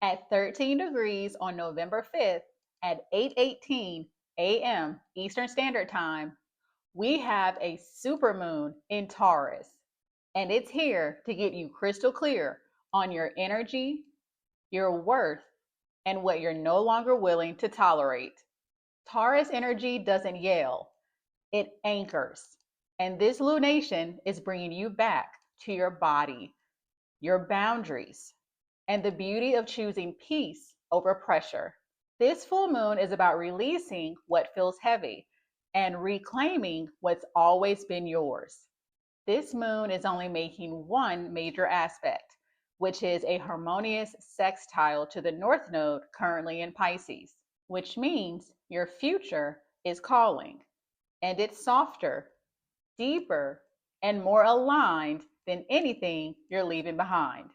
At 13 degrees on November 5th at 8:18 a.m. Eastern Standard Time, we have a supermoon in Taurus, and it's here to get you crystal clear on your energy, your worth, and what you're no longer willing to tolerate. Taurus energy doesn't yell, it anchors. And this lunation is bringing you back to your body, your boundaries, and the beauty of choosing peace over pressure. This full moon is about releasing what feels heavy and reclaiming what's always been yours. This moon is only making one major aspect, which is a harmonious sextile to the North Node currently in Pisces, which means your future is calling, and it's softer, deeper, and more aligned than anything you're leaving behind.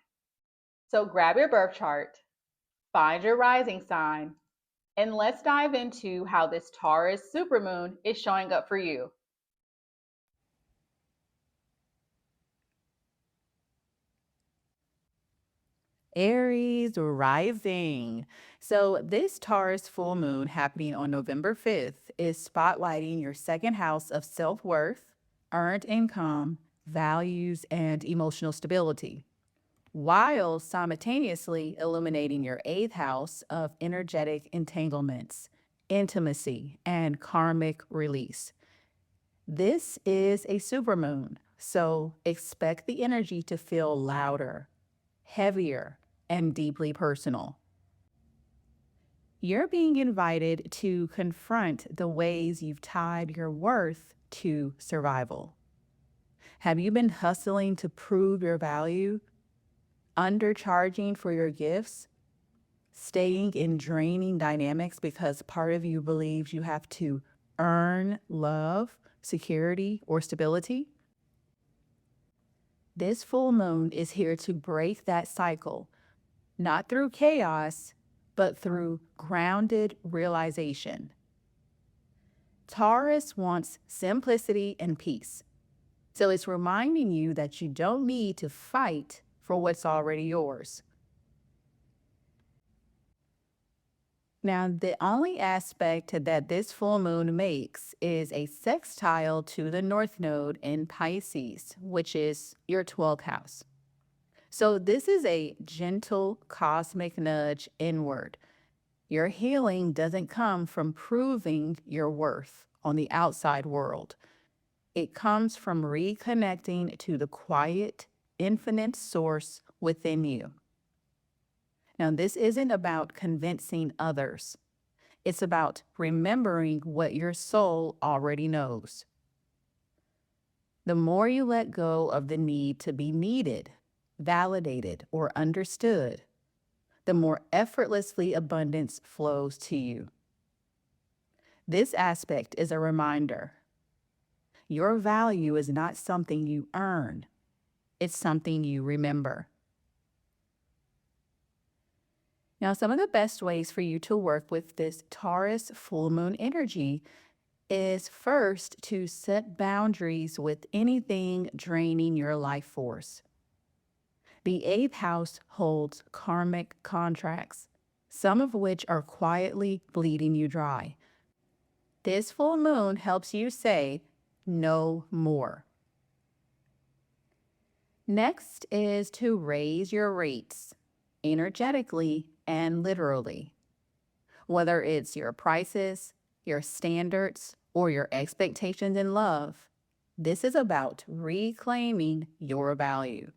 So grab your birth chart, find your rising sign, and let's dive into how this Taurus supermoon is showing up for you. Aries rising. So, this Taurus full moon happening on November 5th is spotlighting your second house of self worth, earned income, values, and emotional stability, while simultaneously illuminating your eighth house of energetic entanglements, intimacy, and karmic release. This is a supermoon, so expect the energy to feel louder, heavier, and deeply personal. You're being invited to confront the ways you've tied your worth to survival. Have you been hustling to prove your value, undercharging for your gifts, staying in draining dynamics because part of you believes you have to earn love, security, or stability? This full moon is here to break that cycle, not through chaos, but through grounded realization. Taurus wants simplicity and peace. So it's reminding you that you don't need to fight for what's already yours. Now, the only aspect that this full moon makes is a sextile to the North Node in Pisces, which is your 12th house. So this is a gentle cosmic nudge inward. Your healing doesn't come from proving your worth on the outside world. It comes from reconnecting to the quiet, infinite source within you. Now, this isn't about convincing others. It's about remembering what your soul already knows. The more you let go of the need to be needed, validated, or understood, the more effortlessly abundance flows to you. This aspect is a reminder. Your value is not something you earn. It's something you remember. Now, some of the best ways for you to work with this Taurus full moon energy is first to set boundaries with anything draining your life force. The eighth house holds karmic contracts, some of which are quietly bleeding you dry. This full moon helps you say no more. Next is to raise your rates energetically and literally. Whether it's your prices, your standards, or your expectations in love, this is about reclaiming your value.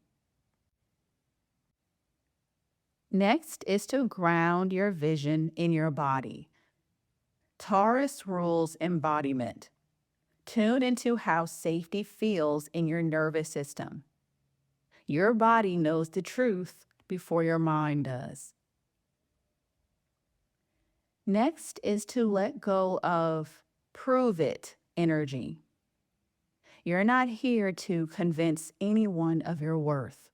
Next is to ground your vision in your body. Taurus rules embodiment. Tune into how safety feels in your nervous system. Your body knows the truth before your mind does. Next is to let go of prove it energy. You're not here to convince anyone of your worth.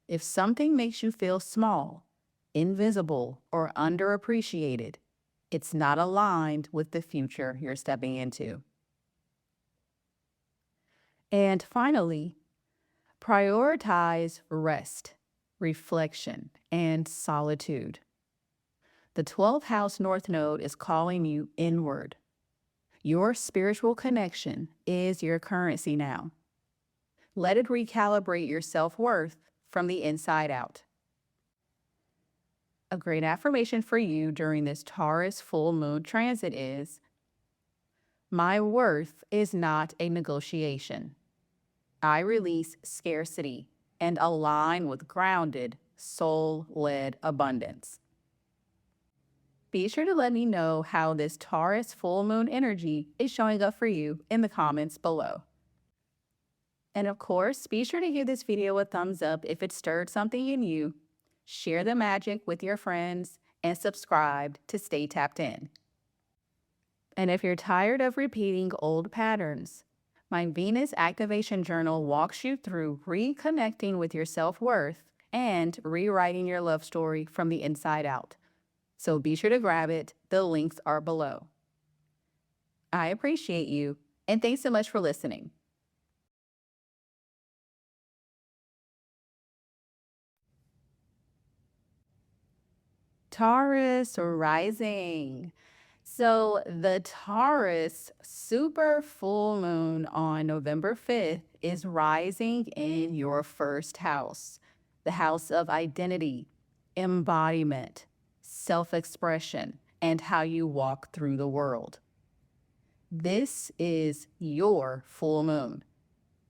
If something makes you feel small, invisible, or underappreciated, it's not aligned with the future you're stepping into. And finally, prioritize rest, reflection, and solitude. The 12th house North Node is calling you inward. Your spiritual connection is your currency now. Let it recalibrate your self-worth from the inside out. A great affirmation for you during this Taurus full moon transit is, my worth is not a negotiation. I release scarcity and align with grounded, soul-led abundance. Be sure to let me know how this Taurus full moon energy is showing up for you in the comments below. And of course, be sure to give this video a thumbs up if it stirred something in you. Share the magic with your friends and subscribe to stay tapped in. And if you're tired of repeating old patterns, my Venus Activation Journal walks you through reconnecting with your self-worth and rewriting your love story from the inside out. So be sure to grab it. The links are below. I appreciate you, and thanks so much for listening. Taurus rising. So the Taurus super full moon on November 5th is rising in your first house, the house of identity, embodiment, self-expression, and how you walk through the world. This is your full moon,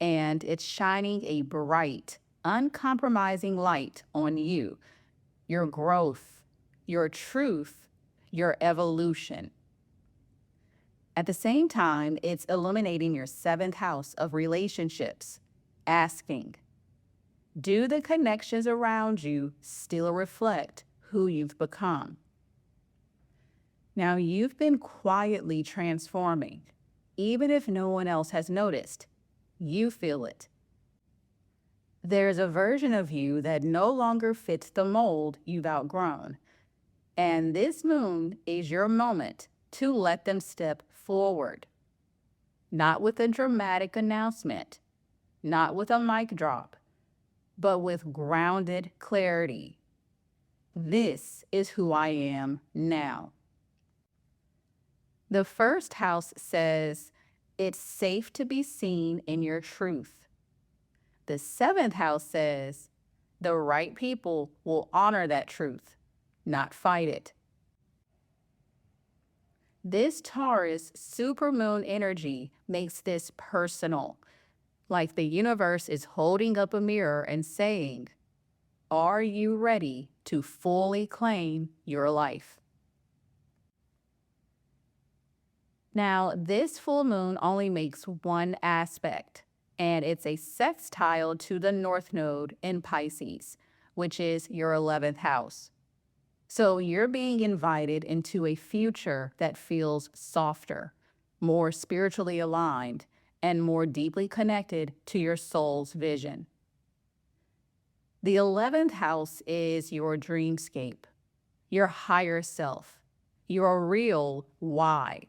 and it's shining a bright, uncompromising light on you, your growth, your truth, your evolution. At the same time, it's illuminating your 7th house of relationships, asking, do the connections around you still reflect who you've become? Now, you've been quietly transforming. Even if no one else has noticed, you feel it. There's a version of you that no longer fits the mold you've outgrown. And this moon is your moment to let them step forward. Not with a dramatic announcement, not with a mic drop, but with grounded clarity. This is who I am now. The first house says it's safe to be seen in your truth. The 7th house says the right people will honor that truth, not fight it. This Taurus supermoon energy makes this personal, like the universe is holding up a mirror and saying, are you ready to fully claim your life? Now, this full moon only makes one aspect, and it's a sextile to the North Node in Pisces, which is your 11th house. So you're being invited into a future that feels softer, more spiritually aligned, and more deeply connected to your soul's vision. The 11th house is your dreamscape, your higher self, your real why.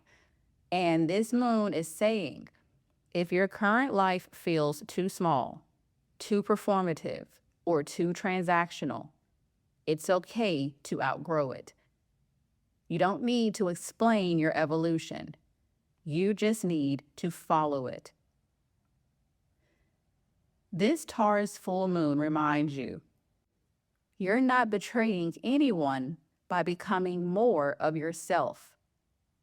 And this moon is saying, if your current life feels too small, too performative, or too transactional, it's okay to outgrow it. You don't need to explain your evolution. You just need to follow it. This Taurus full moon reminds you, you're not betraying anyone by becoming more of yourself.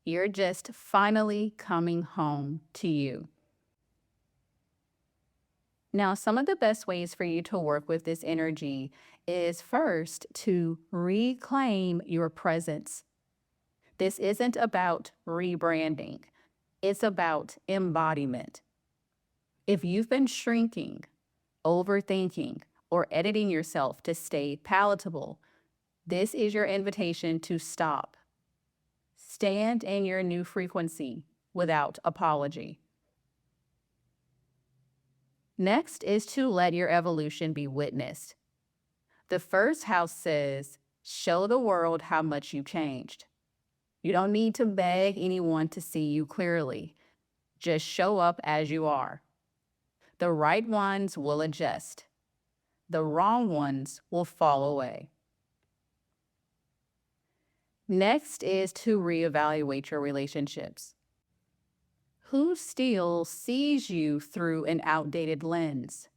You're just finally coming home to you. Now, some of the best ways for you to work with this energy is first to reclaim your presence. This isn't about rebranding. It's about embodiment. If you've been shrinking, overthinking, or editing yourself to stay palatable, this is your invitation to stop. Stand in your new frequency without apology. Next is to let your evolution be witnessed. The first house says, show the world how much you changed. You don't need to beg anyone to see you clearly. Just show up as you are. The right ones will adjust. The wrong ones will fall away. Next is to reevaluate your relationships. Who still sees you through an outdated lens?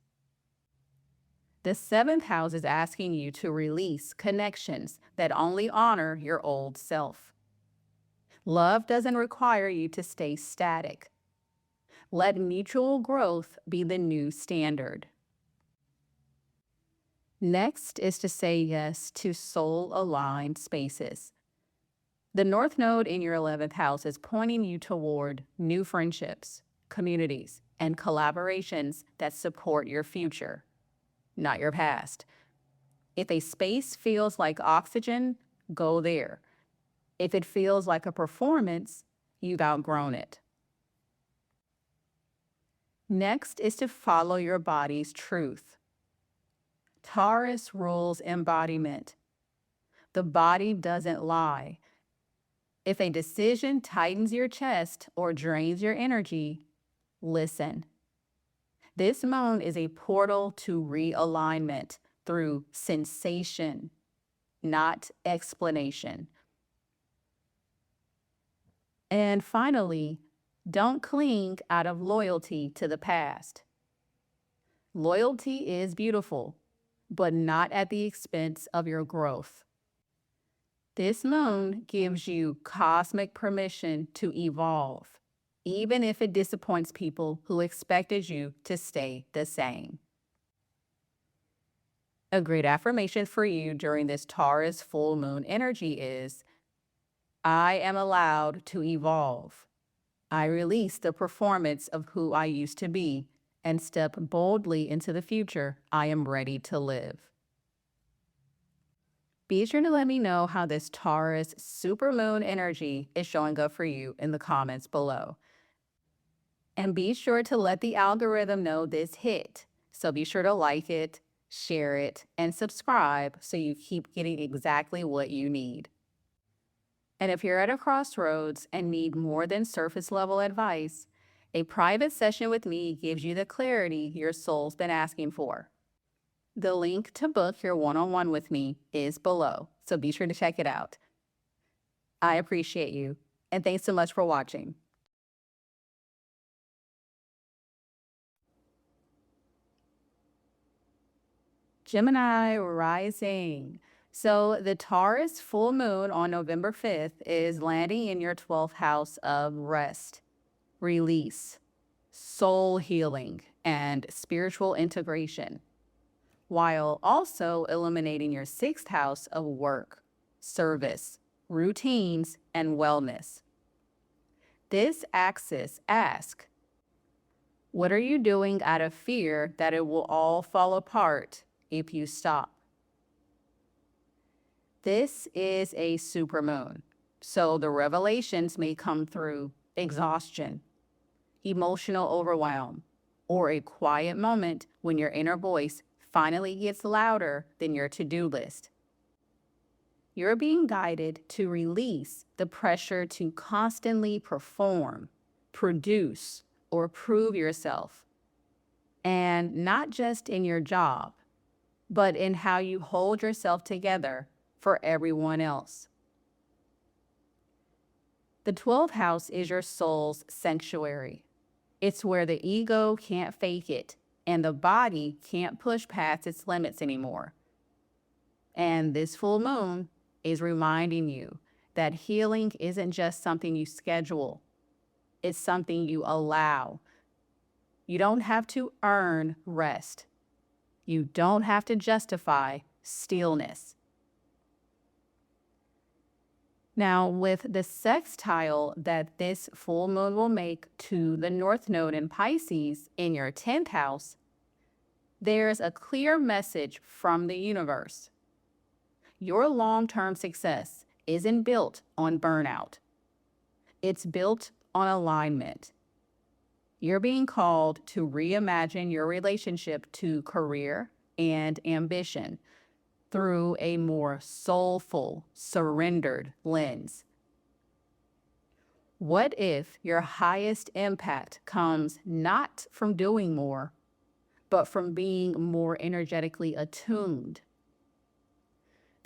The seventh house is asking you to release connections that only honor your old self. Love doesn't require you to stay static. Let mutual growth be the new standard. Next is to say yes to soul-aligned spaces. The North Node in your 11th house is pointing you toward new friendships, communities, and collaborations that support your future, not your past. If a space feels like oxygen, go there. If it feels like a performance, you've outgrown it. Next is to follow your body's truth. Taurus rules embodiment. The body doesn't lie. If a decision tightens your chest or drains your energy, listen. This moon is a portal to realignment through sensation, not explanation. And finally, don't cling out of loyalty to the past. Loyalty is beautiful, but not at the expense of your growth. This moon gives you cosmic permission to evolve, even if it disappoints people who expected you to stay the same. A great affirmation for you during this Taurus full moon energy is, I am allowed to evolve. I release the performance of who I used to be and step boldly into the future I am ready to live. Be sure to let me know how this Taurus supermoon energy is showing up for you in the comments below. And be sure to let the algorithm know this hit. So be sure to like it, share it, and subscribe so you keep getting exactly what you need. And if you're at a crossroads and need more than surface level advice, a private session with me gives you the clarity your soul's been asking for. The link to book your one-on-one with me is below, so be sure to check it out. I appreciate you, and thanks so much for watching. Gemini rising. So the Taurus full moon on November 5th is landing in your 12th house of rest, release, soul healing, and spiritual integration, while also illuminating your 6th house of work, service, routines, and wellness. This axis asks, what are you doing out of fear that it will all fall apart if you stop? This is a supermoon, so the revelations may come through exhaustion, emotional overwhelm, or a quiet moment when your inner voice finally gets louder than your to-do list. You're being guided to release the pressure to constantly perform, produce, or prove yourself. And not just in your job, but in how you hold yourself together for everyone else. The 12th house is your soul's sanctuary. It's where the ego can't fake it and the body can't push past its limits anymore. And this full moon is reminding you that healing isn't just something you schedule. It's something you allow. You don't have to earn rest. You don't have to justify stillness. Now, with the sextile that this full moon will make to the North Node in Pisces in your 10th house, there's a clear message from the universe. Your long-term success isn't built on burnout. It's built on alignment. You're being called to reimagine your relationship to career and ambition through a more soulful, surrendered lens. What if your highest impact comes not from doing more, but from being more energetically attuned?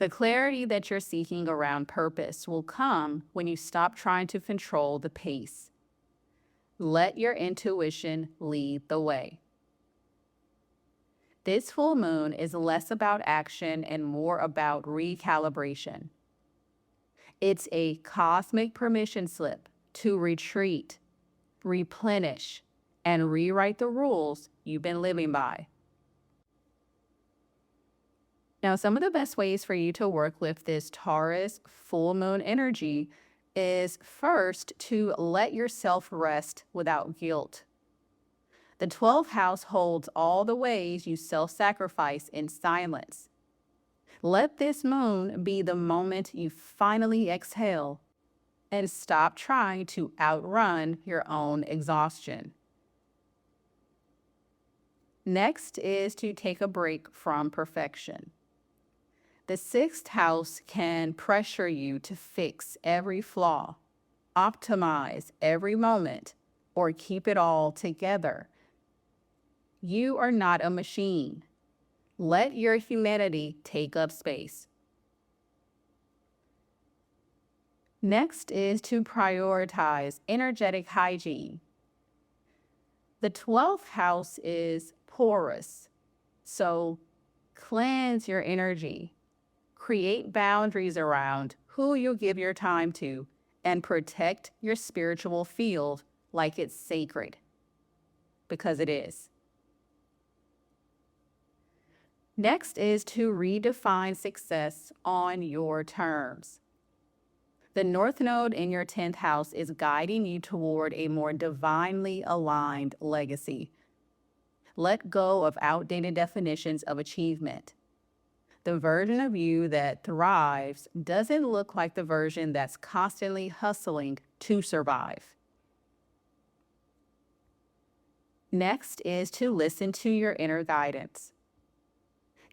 The clarity that you're seeking around purpose will come when you stop trying to control the pace. Let your intuition lead the way. This full moon is less about action and more about recalibration. It's a cosmic permission slip to retreat, replenish, and rewrite the rules you've been living by. Now, some of the best ways for you to work with this Taurus full moon energy is first to let yourself rest without guilt. The 12th house holds all the ways you self-sacrifice in silence. Let this moon be the moment you finally exhale and stop trying to outrun your own exhaustion. Next is to take a break from perfection. The 6th house can pressure you to fix every flaw, optimize every moment, or keep it all together. You are not a machine. Let your humanity take up space. Next is to prioritize energetic hygiene. The 12th house is porous, so cleanse your energy. Create boundaries around who you'll give your time to and protect your spiritual field like it's sacred, because it is. Next is to redefine success on your terms. The North Node in your 10th house is guiding you toward a more divinely aligned legacy. Let go of outdated definitions of achievement. The version of you that thrives doesn't look like the version that's constantly hustling to survive. Next is to listen to your inner guidance.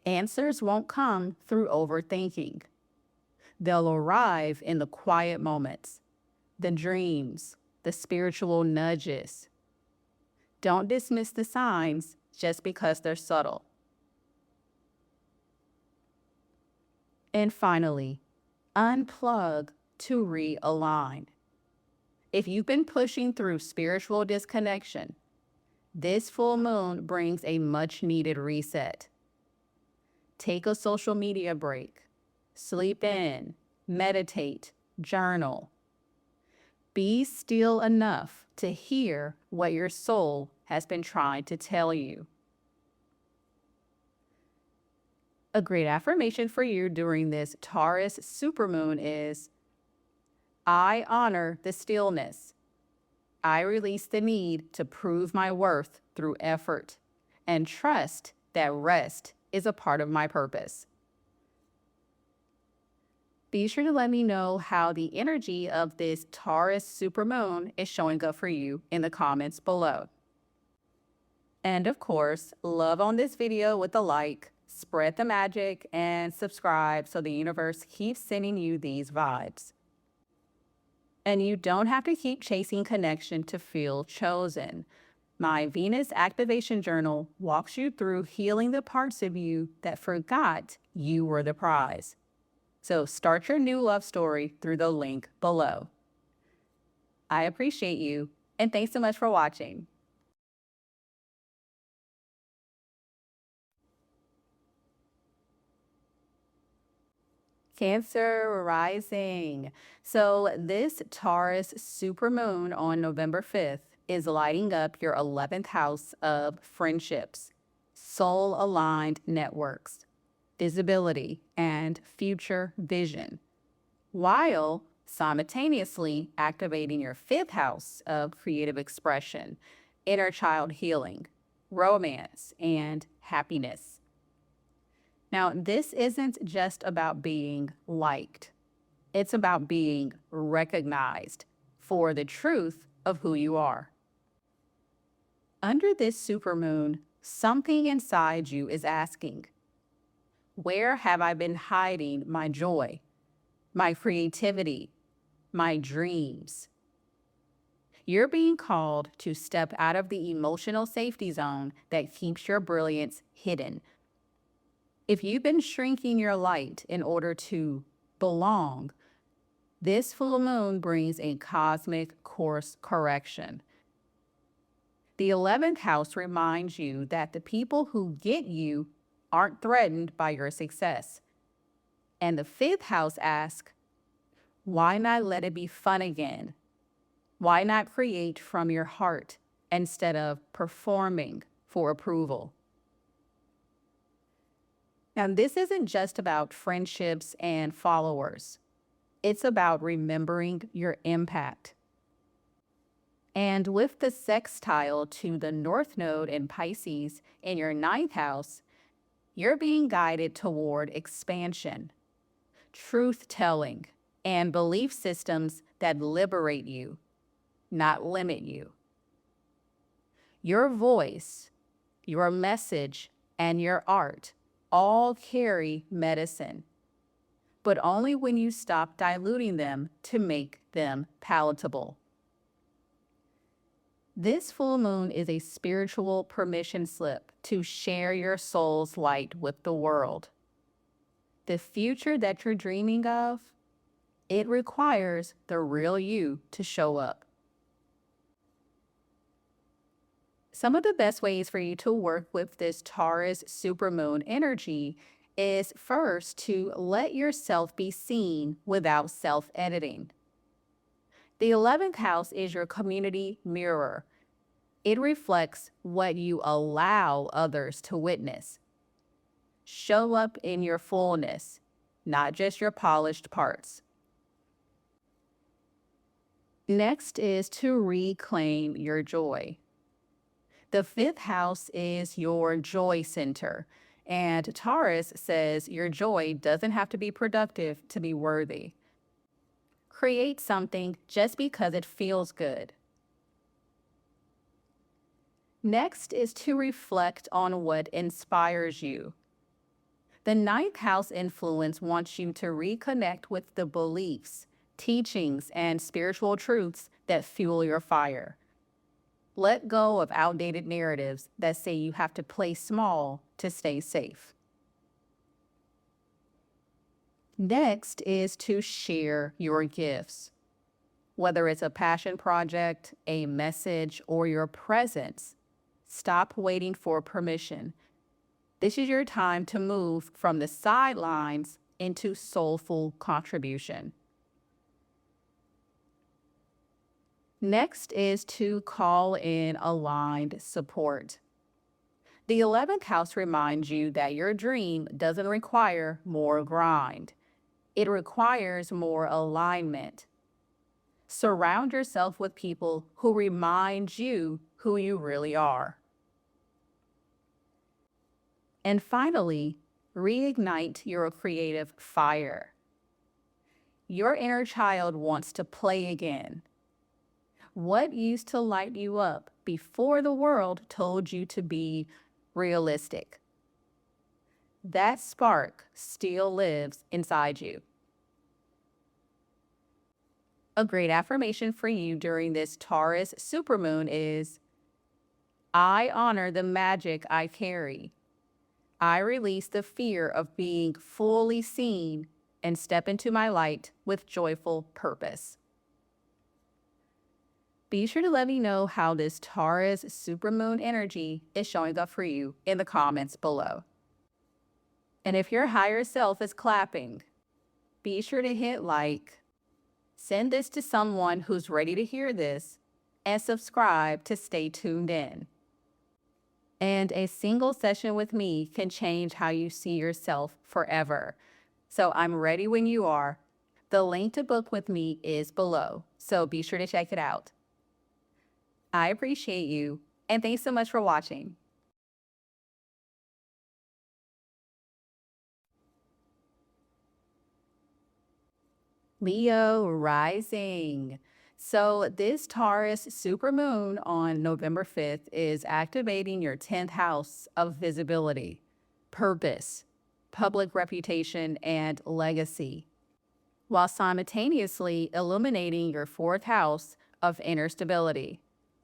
Answers won't come through overthinking. They'll arrive in the quiet moments, the dreams, the spiritual nudges. Don't dismiss the signs just because they're subtle. And finally, unplug to realign. If you've been pushing through spiritual disconnection, this full moon brings a much-needed reset. Take a social media break. Sleep in, meditate, journal. Be still enough to hear what your soul has been trying to tell you. A great affirmation for you during this Taurus supermoon is, I honor the stillness. I release the need to prove my worth through effort and trust that rest is a part of my purpose. Be sure to let me know how the energy of this Taurus supermoon is showing up for you in the comments below. And of course, love on this video with a like, spread the magic, and subscribe so the universe keeps sending you these vibes. And you don't have to keep chasing connection to feel chosen. My Venus Activation Journal walks you through healing the parts of you that forgot you were the prize. So start your new love story through the link below. I appreciate you, and thanks so much for watching. Cancer rising. So this Taurus supermoon on November 5th is lighting up your 11th house of friendships, soul-aligned networks, visibility, and future vision, while simultaneously activating your 5th house of creative expression, inner child healing, romance, and happiness. Now, this isn't just about being liked. It's about being recognized for the truth of who you are. Under this supermoon, something inside you is asking, where have I been hiding my joy, my creativity, my dreams? You're being called to step out of the emotional safety zone that keeps your brilliance hidden. If you've been shrinking your light in order to belong, this full moon brings a cosmic course correction. The 11th house reminds you that the people who get you aren't threatened by your success. And the 5th house asks, why not let it be fun again? Why not create from your heart instead of performing for approval? Now, this isn't just about friendships and followers. It's about remembering your impact. And with the sextile to the North Node in Pisces in your 9th house, you're being guided toward expansion, truth-telling, and belief systems that liberate you, not limit you. Your voice, your message, and your art all carry medicine, but only when you stop diluting them to make them palatable. This full moon is a spiritual permission slip to share your soul's light with the world. The future that you're dreaming of, it requires the real you to show up. Some of the best ways for you to work with this Taurus supermoon energy is first to let yourself be seen without self-editing. The 11th house is your community mirror. It reflects what you allow others to witness. Show up in your fullness, not just your polished parts. Next is to reclaim your joy. The 5th house is your joy center, and Taurus says your joy doesn't have to be productive to be worthy. Create something just because it feels good. Next is to reflect on what inspires you. The 9th house influence wants you to reconnect with the beliefs, teachings, and spiritual truths that fuel your fire. Let go of outdated narratives that say you have to play small to stay safe. Next is to share your gifts. Whether it's a passion project, a message, or your presence, stop waiting for permission. This is your time to move from the sidelines into soulful contribution. Next is to call in aligned support. The 11th house reminds you that your dream doesn't require more grind. It requires more alignment. Surround yourself with people who remind you who you really are. And finally, reignite your creative fire. Your inner child wants to play again. What used to light you up before the world told you to be realistic? That spark still lives inside you. A great affirmation for you during this Taurus supermoon is, I honor the magic I carry. I release the fear of being fully seen and step into my light with joyful purpose. Be sure to let me know how this Taurus supermoon energy is showing up for you in the comments below. And if your higher self is clapping, be sure to hit like, send this to someone who's ready to hear this, and subscribe to stay tuned in. And a single session with me can change how you see yourself forever. So I'm ready when you are. The link to book with me is below, so be sure to check it out. I appreciate you, and thanks so much for watching. Leo rising. So this Taurus supermoon on November 5th is activating your 10th house of visibility, purpose, public reputation, and legacy, while simultaneously illuminating your 4th house of inner stability,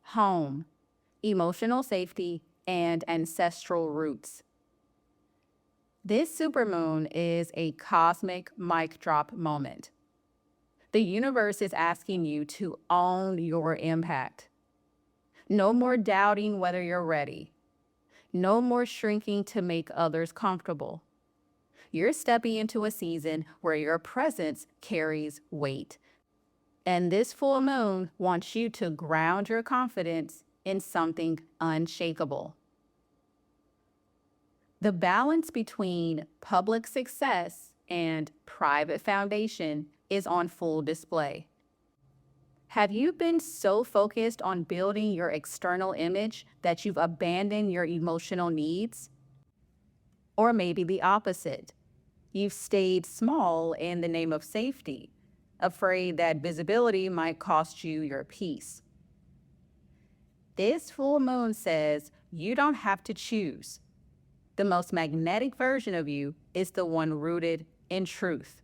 home, emotional safety, and ancestral roots. This supermoon is a cosmic mic drop moment. The universe is asking you to own your impact. No more doubting whether you're ready. No more shrinking to make others comfortable. You're stepping into a season where your presence carries weight. And this full moon wants you to ground your confidence in something unshakable. The balance between public success and private foundation is on full display. Have you been so focused on building your external image that you've abandoned your emotional needs? Or maybe the opposite. You've stayed small in the name of safety, afraid that visibility might cost you your peace. This full moon says you don't have to choose. The most magnetic version of you is the one rooted in truth.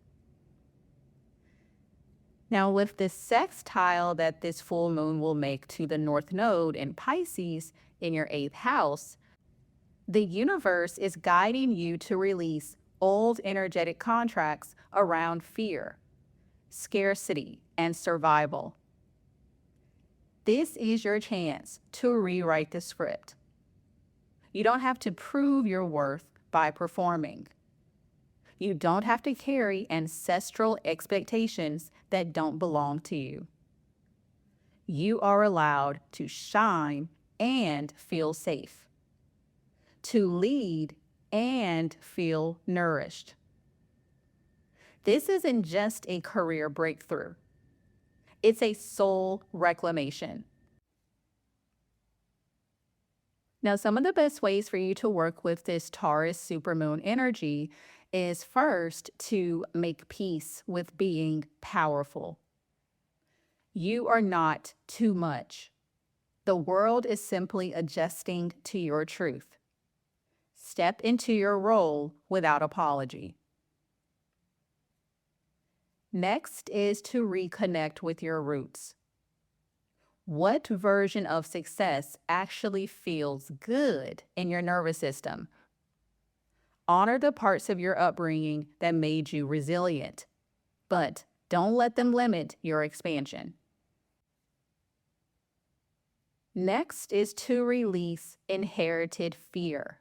Now, with the sextile that this full moon will make to the North Node in Pisces in your 8th house, the universe is guiding you to release old energetic contracts around fear, scarcity, and survival. This is your chance to rewrite the script. You don't have to prove your worth by performing. You don't have to carry ancestral expectations that don't belong to you. You are allowed to shine and feel safe, to lead and feel nourished. This isn't just a career breakthrough. It's a soul reclamation. Now, some of the best ways for you to work with this Taurus supermoon energy is first to make peace with being powerful. You are not too much. The world is simply adjusting to your truth. Step into your role without apology. Next is to reconnect with your roots. What version of success actually feels good in your nervous system? Honor the parts of your upbringing that made you resilient, but don't let them limit your expansion. Next is to release inherited fear.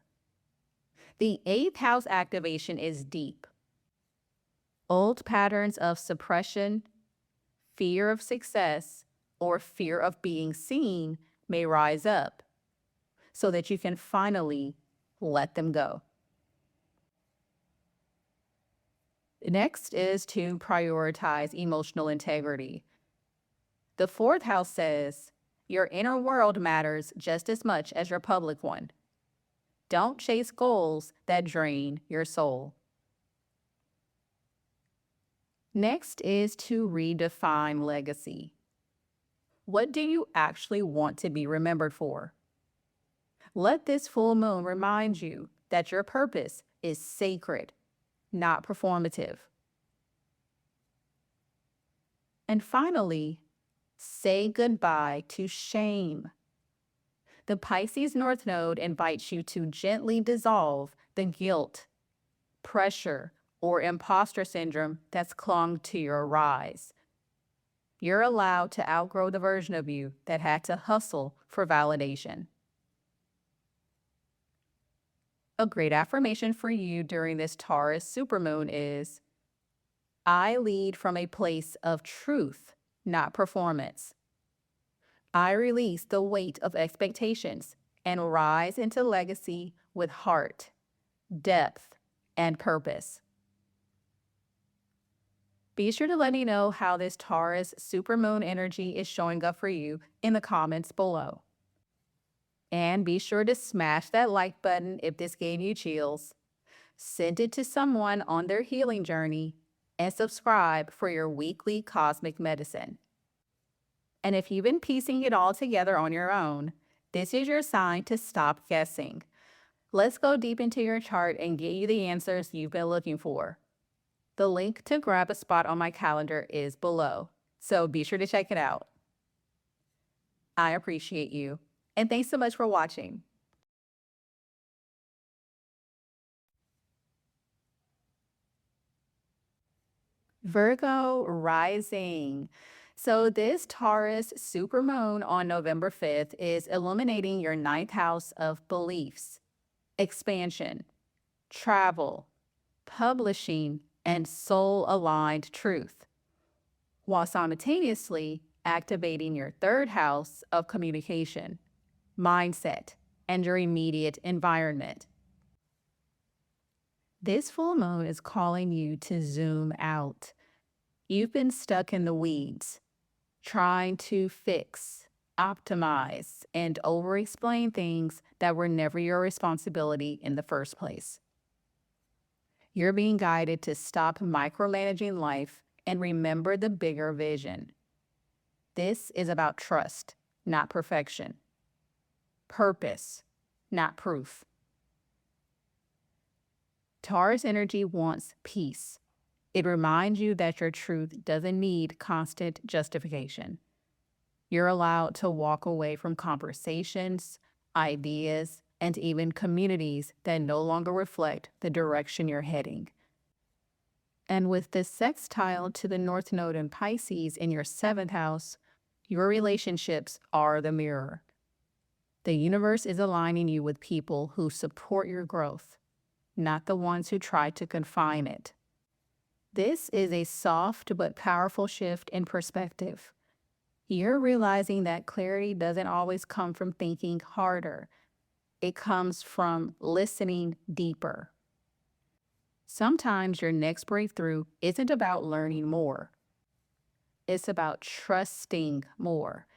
The 8th house activation is deep. Old patterns of suppression, fear of success, or fear of being seen may rise up so that you can finally let them go. Next is to prioritize emotional integrity. The 4th house says your inner world matters just as much as your public one. Don't chase goals that drain your soul. Next is to redefine legacy. What do you actually want to be remembered for? Let this full moon remind you that your purpose is sacred, not performative. And finally, say goodbye to shame. The Pisces North Node invites you to gently dissolve the guilt, pressure, or imposter syndrome that's clung to your rise. You're allowed to outgrow the version of you that had to hustle for validation. A great affirmation for you during this Taurus supermoon is, I lead from a place of truth, not performance. I release the weight of expectations and rise into legacy with heart, depth, and purpose. Be sure to let me know how this Taurus supermoon energy is showing up for you in the comments below. And be sure to smash that like button if this gave you chills. Send it to someone on their healing journey, and subscribe for your weekly cosmic medicine. And if you've been piecing it all together on your own, this is your sign to stop guessing. Let's go deep into your chart and get you the answers you've been looking for. The link to grab a spot on my calendar is below, so be sure to check it out. I appreciate you, and thanks so much for watching. Virgo rising. So, this Taurus supermoon on November 5th is illuminating your ninth house of beliefs, expansion, travel, publishing, and soul aligned truth, while simultaneously activating your third house of communication, mindset, and your immediate environment. This full moon is calling you to zoom out. You've been stuck in the weeds, trying to fix, optimize, and over explain things that were never your responsibility in the first place. You're being guided to stop micromanaging life and remember the bigger vision. This is about trust, not perfection, purpose, not proof. Taurus energy wants peace. It reminds you that your truth doesn't need constant justification. You're allowed to walk away from conversations, ideas, and even communities that no longer reflect the direction you're heading. And with this sextile to the North Node in Pisces in your seventh house, your relationships are the mirror. The universe is aligning you with people who support your growth, not the ones who try to confine it. This is a soft but powerful shift in perspective. You're realizing that clarity doesn't always come from thinking harder. It comes from listening deeper. Sometimes your next breakthrough isn't about learning more. It's about trusting more.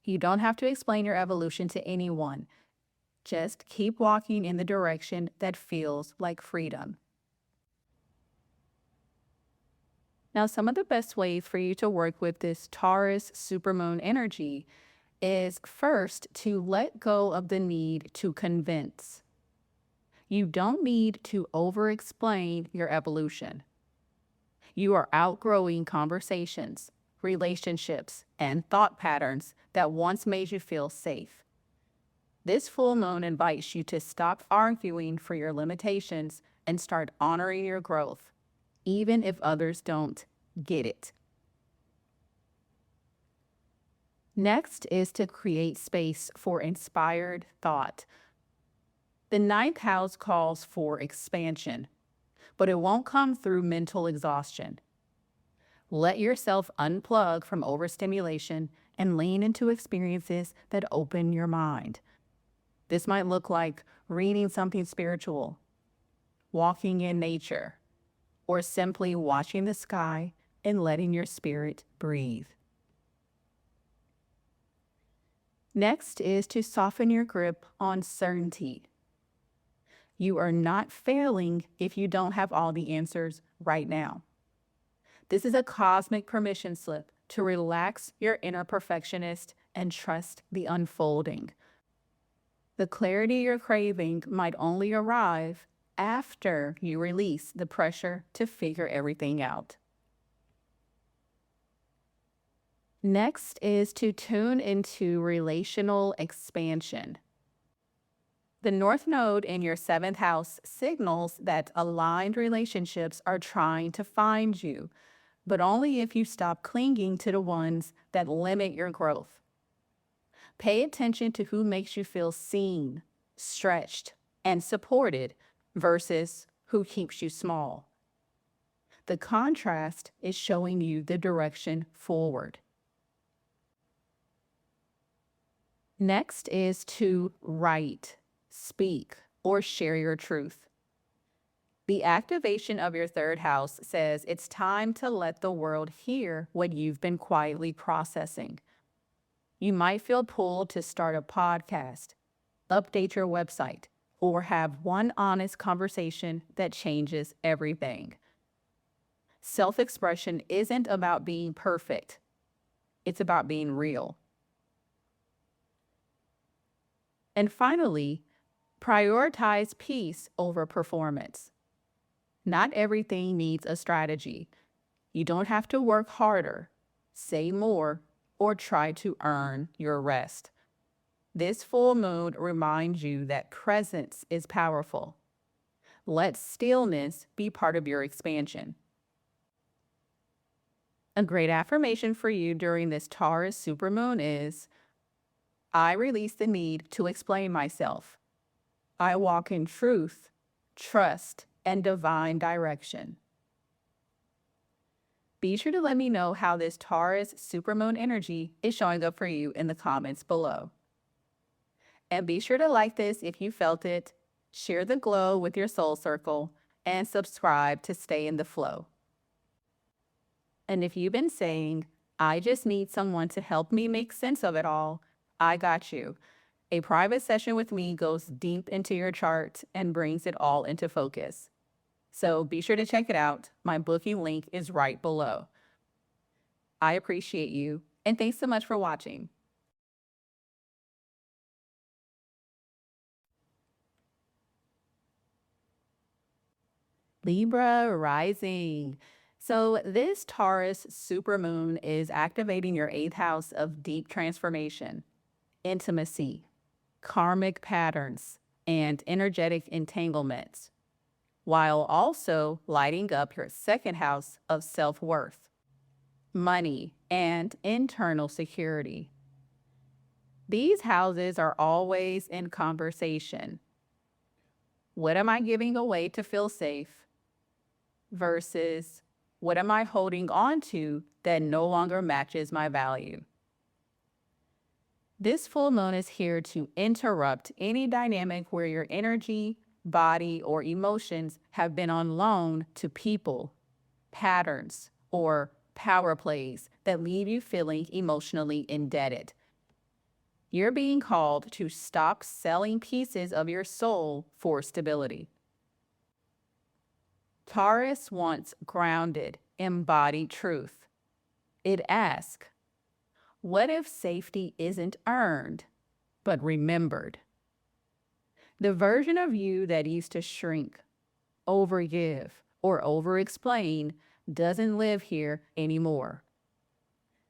You don't have to explain your evolution to anyone. Just keep walking in the direction that feels like freedom. Now, some of the best ways for you to work with this Taurus supermoon energy is first to let go of the need to convince. You don't need to over-explain your evolution. You are outgrowing conversations, relationships, and thought patterns that once made you feel safe. This full moon invites you to stop arguing for your limitations and start honoring your growth, even if others don't get it. Next is to create space for inspired thought. The ninth house calls for expansion, but it won't come through mental exhaustion. Let yourself unplug from overstimulation and lean into experiences that open your mind. This might look like reading something spiritual, walking in nature, or simply watching the sky and letting your spirit breathe. Next is to soften your grip on certainty. You are not failing if you don't have all the answers right now. This is a cosmic permission slip to relax your inner perfectionist and trust the unfolding. The clarity you're craving might only arrive after you release the pressure to figure everything out. Next is to tune into relational expansion. The North Node in your seventh house signals that aligned relationships are trying to find you, but only if you stop clinging to the ones that limit your growth. Pay attention to who makes you feel seen, stretched, and supported versus who keeps you small. The contrast is showing you the direction forward. Next is to write, speak, or share your truth. The activation of your third house says it's time to let the world hear what you've been quietly processing. You might feel pulled to start a podcast, update your website, or have one honest conversation that changes everything. Self-expression isn't about being perfect. It's about being real. And finally, prioritize peace over performance. Not everything needs a strategy. You don't have to work harder, say more, or try to earn your rest. This full moon reminds you that presence is powerful. Let stillness be part of your expansion. A great affirmation for you during this Taurus supermoon is, I release the need to explain myself. I walk in truth, trust, and divine direction. Be sure to let me know how this Taurus supermoon energy is showing up for you in the comments below. And be sure to like this if you felt it, share the glow with your soul circle, and subscribe to stay in the flow. And if you've been saying, I just need someone to help me make sense of it all, I got you. A private session with me goes deep into your chart and brings it all into focus. So be sure to check it out. My booking link is right below. I appreciate you, and thanks so much for watching. Libra rising. So this Taurus supermoon is activating your 8th house of deep transformation, intimacy, karmic patterns, and energetic entanglements, while also lighting up your 2nd house of self-worth, money, and internal security. These houses are always in conversation. What am I giving away to feel safe versus what am I holding on to that no longer matches my value? This full moon is here to interrupt any dynamic where your energy, body, or emotions have been on loan to people, patterns, or power plays that leave you feeling emotionally indebted. You're being called to stop selling pieces of your soul for stability. Taurus wants grounded, embodied truth. It asks, what if safety isn't earned, but remembered? The version of you that used to shrink, overgive, or overexplain doesn't live here anymore.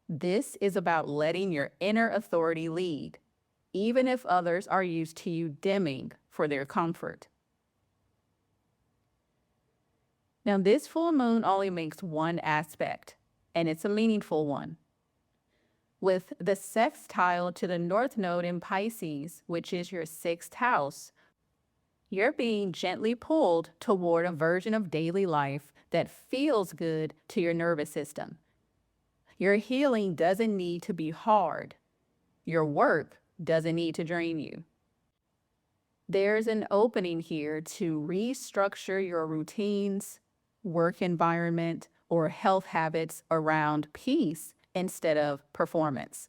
This is about letting your inner authority lead, even if others are used to you dimming for their comfort. Now, this full moon only makes one aspect, and it's a meaningful one. With the sextile to the North Node in Pisces, which is your 6th house, you're being gently pulled toward a version of daily life that feels good to your nervous system. Your healing doesn't need to be hard. Your work doesn't need to drain you. There's an opening here to restructure your routines, work environment, or health habits around peace instead of performance.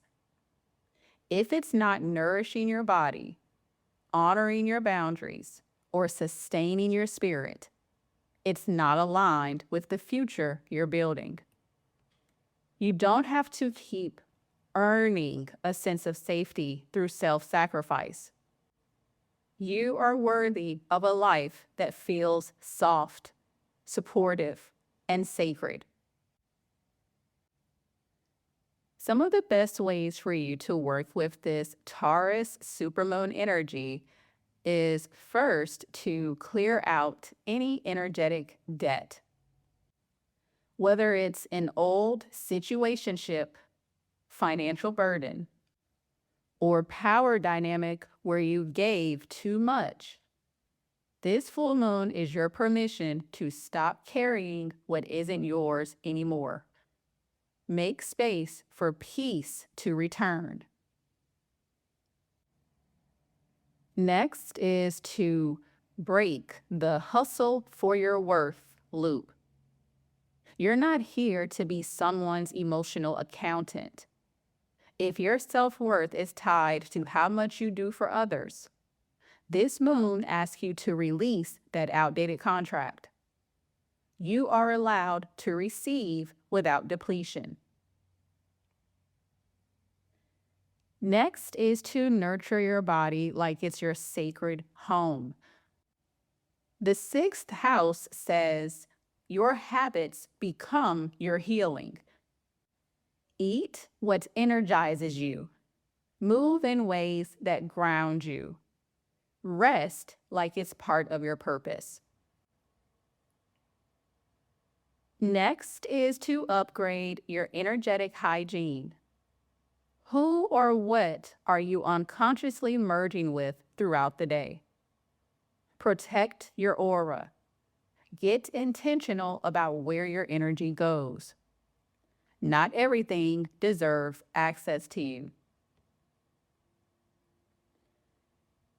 If it's not nourishing your body, honoring your boundaries, or sustaining your spirit, it's not aligned with the future you're building. You don't have to keep earning a sense of safety through self-sacrifice. You are worthy of a life that feels soft, supportive, and sacred. Some of the best ways for you to work with this Taurus supermoon energy is first to clear out any energetic debt. Whether it's an old situationship, financial burden, or power dynamic where you gave too much, this full moon is your permission to stop carrying what isn't yours anymore. Make space for peace to return. Next is to break the hustle for your worth loop. You're not here to be someone's emotional accountant. If your self-worth is tied to how much you do for others, this moon asks you to release that outdated contract. You are allowed to receive without depletion. Next is to nurture your body like it's your sacred home. The 6th house says your habits become your healing. Eat what energizes you. Move in ways that ground you. Rest like it's part of your purpose. Next is to upgrade your energetic hygiene. Who or what are you unconsciously merging with throughout the day? Protect your aura. Get intentional about where your energy goes. Not everything deserves access to you.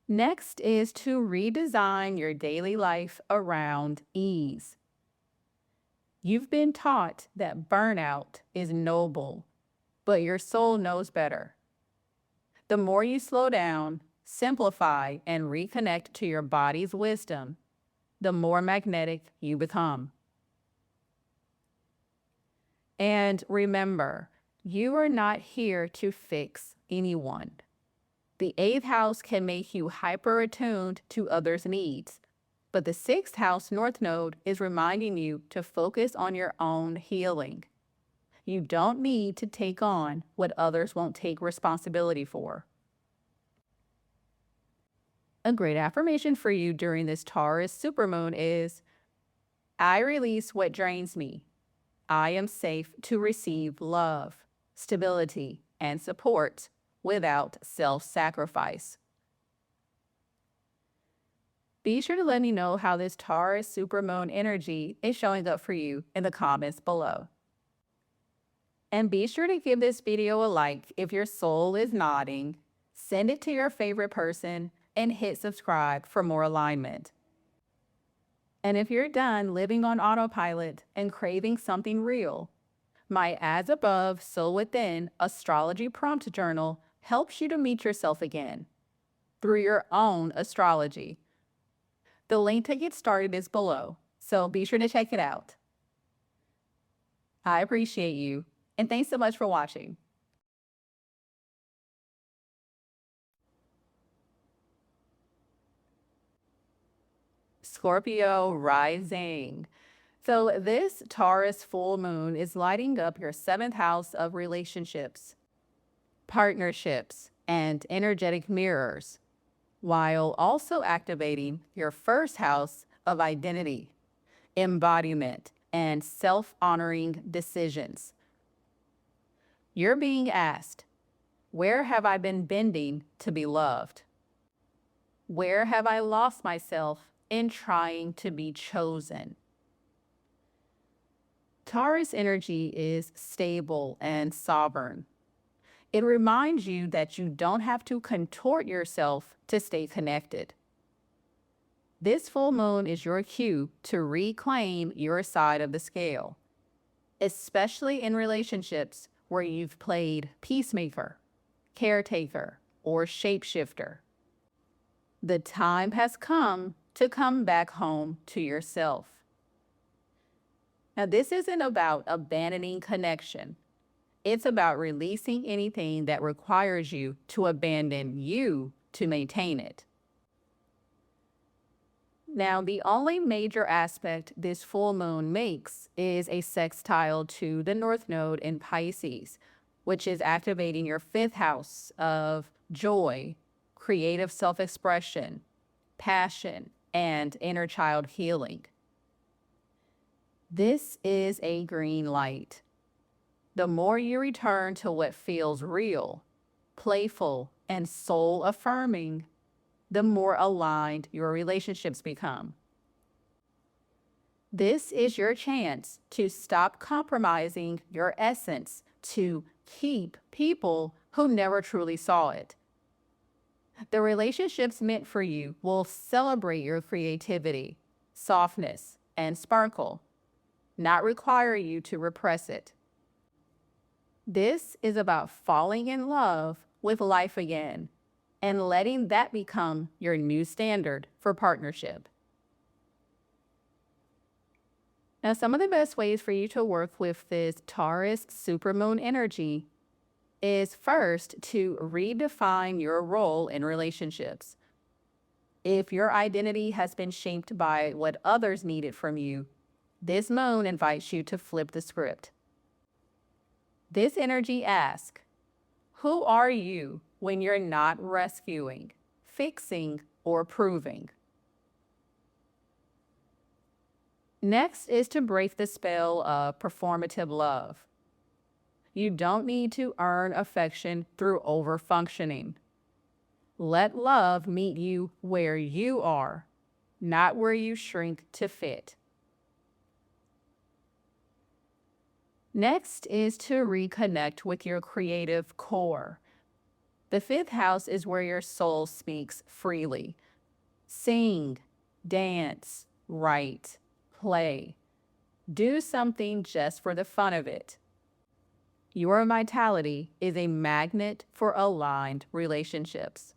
Next is to redesign your daily life around ease. You've been taught that burnout is noble, but your soul knows better. The more you slow down, simplify, and reconnect to your body's wisdom, the more magnetic you become. And remember, you are not here to fix anyone. The 8th house can make you hyper-attuned to others' needs, but the 6th house North Node is reminding you to focus on your own healing. You don't need to take on what others won't take responsibility for. A great affirmation for you during this Taurus supermoon is, I release what drains me. I am safe to receive love, stability, and support without self-sacrifice. Be sure to let me know how this Taurus supermoon energy is showing up for you in the comments below. And be sure to give this video a like if your soul is nodding, send it to your favorite person, and hit subscribe for more alignment. And if you're done living on autopilot and craving something real, my As Above, So Within astrology prompt journal helps you to meet yourself again through your own astrology. The link to get started is below, so be sure to check it out. I appreciate you, and thanks so much for watching. Scorpio rising. So this Taurus full moon is lighting up your 7th house of relationships, partnerships, and energetic mirrors, while also activating your 1st house of identity, embodiment, and self-honoring decisions. You're being asked, where have I been bending to be loved? Where have I lost myself in trying to be chosen? Taurus energy is stable and sovereign. It reminds you that you don't have to contort yourself to stay connected. This full moon is your cue to reclaim your side of the scale, especially in relationships where you've played peacemaker, caretaker, or shapeshifter. The time has come to come back home to yourself. Now, this isn't about abandoning connection. It's about releasing anything that requires you to abandon you to maintain it. Now, the only major aspect this full moon makes is a sextile to the North Node in Pisces, which is activating your 5th house of joy, creative self-expression, passion, and inner child healing. This is a green light. The more you return to what feels real, playful, and soul-affirming, the more aligned your relationships become. This is your chance to stop compromising your essence to keep people who never truly saw it. The relationships meant for you will celebrate your creativity, softness, and sparkle, not require you to repress it. This is about falling in love with life again and letting that become your new standard for partnership. Now, some of the best ways for you to work with this Taurus supermoon energy is first to redefine your role in relationships. If your identity has been shaped by what others needed from you, this moon invites you to flip the script. This energy asks, who are you when you're not rescuing, fixing, or proving? Next is to break the spell of performative love. You don't need to earn affection through overfunctioning. Let love meet you where you are, not where you shrink to fit. Next is to reconnect with your creative core. The fifth house is where your soul speaks freely. Sing, dance, write, play. Do something just for the fun of it. Your vitality is a magnet for aligned relationships.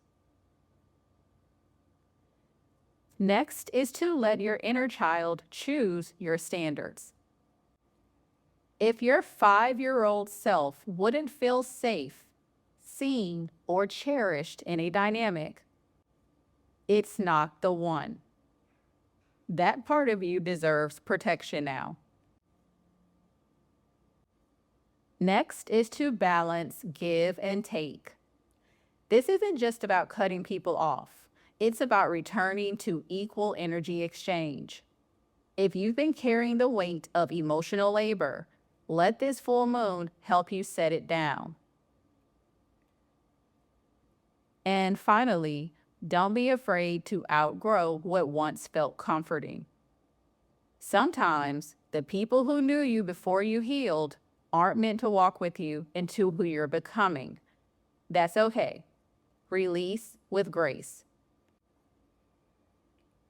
Next is to let your inner child choose your standards. If your 5-year-old self wouldn't feel safe, seen, or cherished in a dynamic, it's not the one. That part of you deserves protection now. Next is to balance give and take. This isn't just about cutting people off. It's about returning to equal energy exchange. If you've been carrying the weight of emotional labor, let this full moon help you set it down. And finally, don't be afraid to outgrow what once felt comforting. Sometimes the people who knew you before you healed aren't meant to walk with you into who you're becoming. That's okay. Release with grace.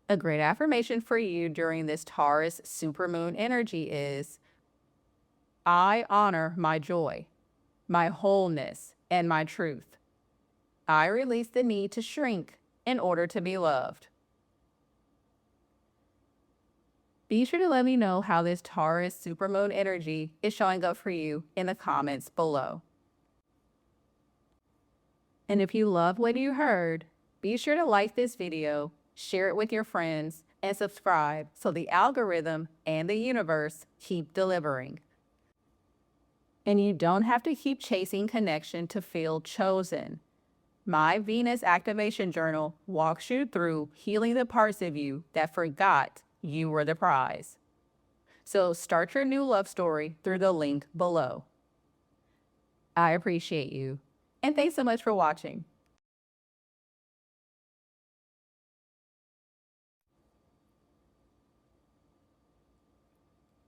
A great affirmation for you during this Taurus supermoon energy is, I honor my joy, my wholeness, and my truth. I release the need to shrink in order to be loved. Be sure to let me know how this Taurus supermoon energy is showing up for you in the comments below. And if you love what you heard, be sure to like this video, share it with your friends, and subscribe so the algorithm and the universe keep delivering. And you don't have to keep chasing connection to feel chosen. My Venus Activation Journal walks you through healing the parts of you that forgot you were the prize. So start your new love story through the link below. I appreciate you, and thanks so much for watching.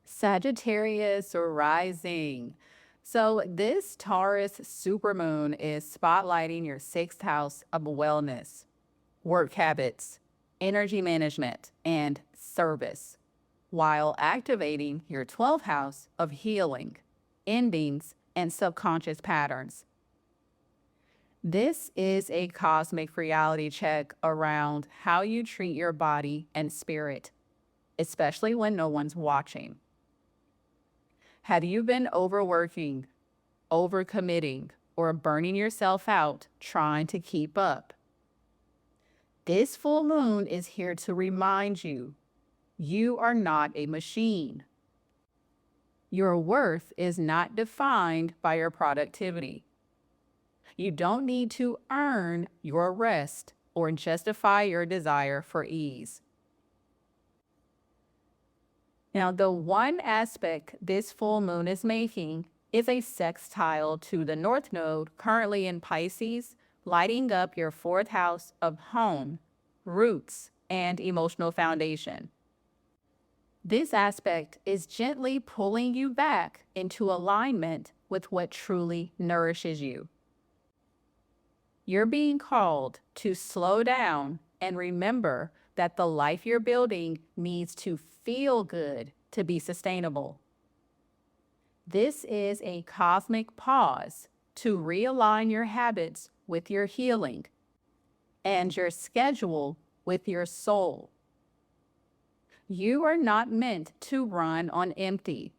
Sagittarius rising. So this Taurus supermoon is spotlighting your 6th house of wellness, work habits, energy management, and service, while activating your 12th house of healing, endings, and subconscious patterns. This is a cosmic reality check around how you treat your body and spirit, especially when no one's watching. Have you been overworking, overcommitting, or burning yourself out trying to keep up? This full moon is here to remind you, you are not a machine. Your worth is not defined by your productivity. You don't need to earn your rest or justify your desire for ease. Now, the one aspect this full moon is making is a sextile to the North Node currently in Pisces, lighting up your 4th house of home, roots, and emotional foundation. This aspect is gently pulling you back into alignment with what truly nourishes you. You're being called to slow down and remember that the life you're building needs to feel good to be sustainable. This is a cosmic pause to realign your habits with your healing and your schedule with your soul. You are not meant to run on empty.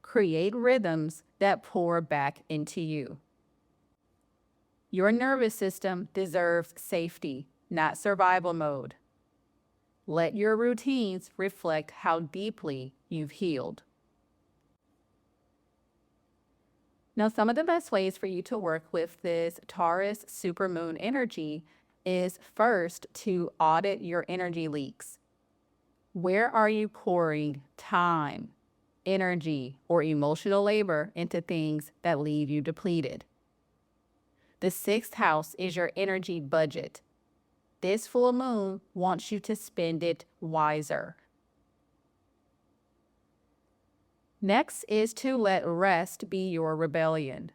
Create rhythms that pour back into you. Your nervous system deserves safety, not survival mode. Let your routines reflect how deeply you've healed. Now, some of the best ways for you to work with this Taurus supermoon energy is first to audit your energy leaks. Where are you pouring time, energy, or emotional labor into things that leave you depleted? The sixth house is your energy budget. This full moon wants you to spend it wiser. Next is to let rest be your rebellion.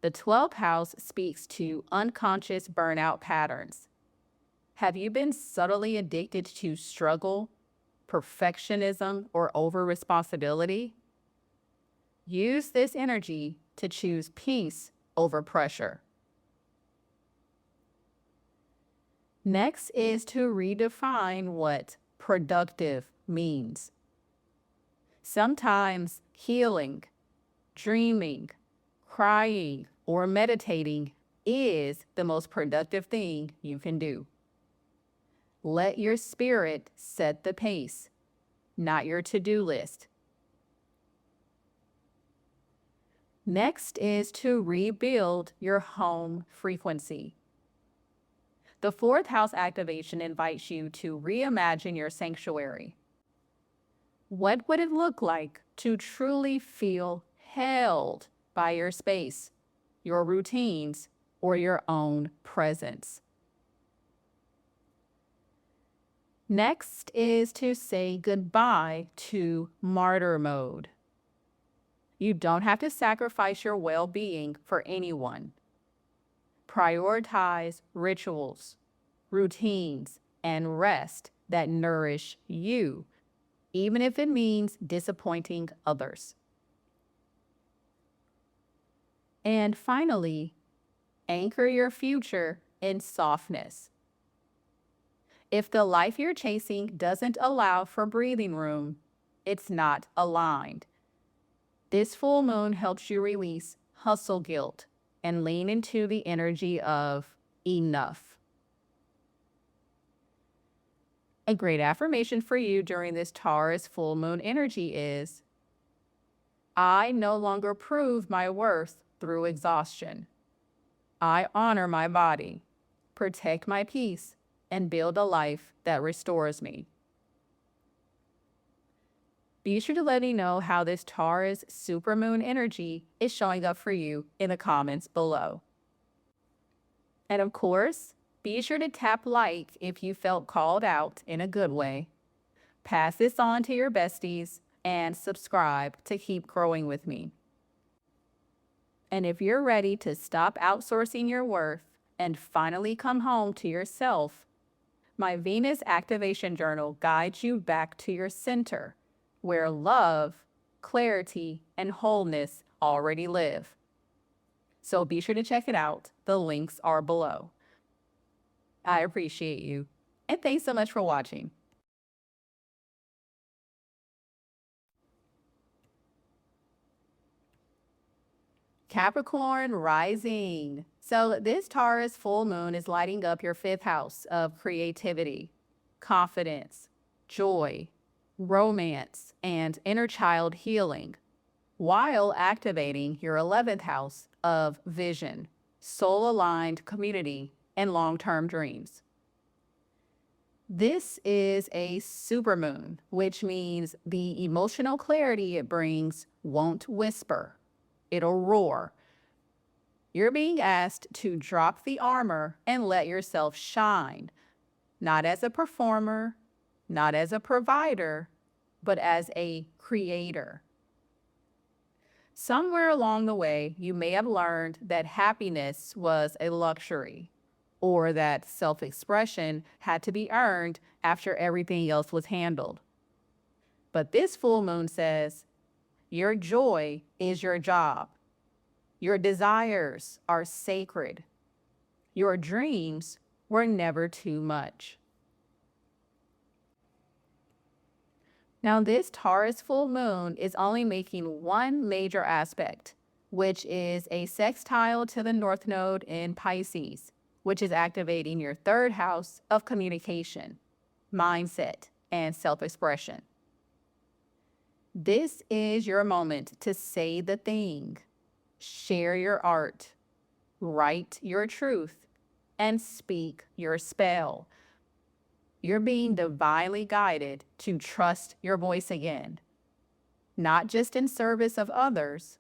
The 12th house speaks to unconscious burnout patterns. Have you been subtly addicted to struggle, perfectionism, or over-responsibility? Use this energy to choose peace over pressure. Next is to redefine what productive means. Sometimes healing, dreaming, crying, or meditating is the most productive thing you can do. Let your spirit set the pace, not your to-do list. Next is to rebuild your home frequency. The 4th house activation invites you to reimagine your sanctuary. What would it look like to truly feel held by your space, your routines, or your own presence? Next is to say goodbye to martyr mode. You don't have to sacrifice your well-being for anyone. Prioritize rituals, routines, and rest that nourish you, even if it means disappointing others. And finally, anchor your future in softness. If the life you're chasing doesn't allow for breathing room, it's not aligned. This full moon helps you release hustle guilt and lean into the energy of enough. A great affirmation for you during this Taurus full moon energy is, I no longer prove my worth through exhaustion. I honor my body, protect my peace, and build a life that restores me. Be sure to let me know how this Taurus supermoon energy is showing up for you in the comments below. And of course, be sure to tap like if you felt called out in a good way. Pass this on to your besties and subscribe to keep growing with me. And if you're ready to stop outsourcing your worth and finally come home to yourself, my Venus Activation Journal guides you back to your center, where love, clarity, and wholeness already live. So be sure to check it out. The links are below. I appreciate you, and thanks so much for watching. Capricorn rising. So this Taurus full moon is lighting up your 5th house of creativity, confidence, joy, romance, and inner child healing, while activating your 11th house of vision, soul-aligned community, and long-term dreams. This is a supermoon, which means the emotional clarity it brings won't whisper. It'll roar. You're being asked to drop the armor and let yourself shine, not as a performer, not as a provider, but as a creator. Somewhere along the way, you may have learned that happiness was a luxury, or that self-expression had to be earned after everything else was handled. But this full moon says, your joy is your job. Your desires are sacred. Your dreams were never too much. Now, this Taurus full moon is only making one major aspect, which is a sextile to the North Node in Pisces, which is activating your 3rd house of communication, mindset, and self-expression. This is your moment to say the thing, share your art, write your truth, and speak your spell. You're being divinely guided to trust your voice again, not just in service of others,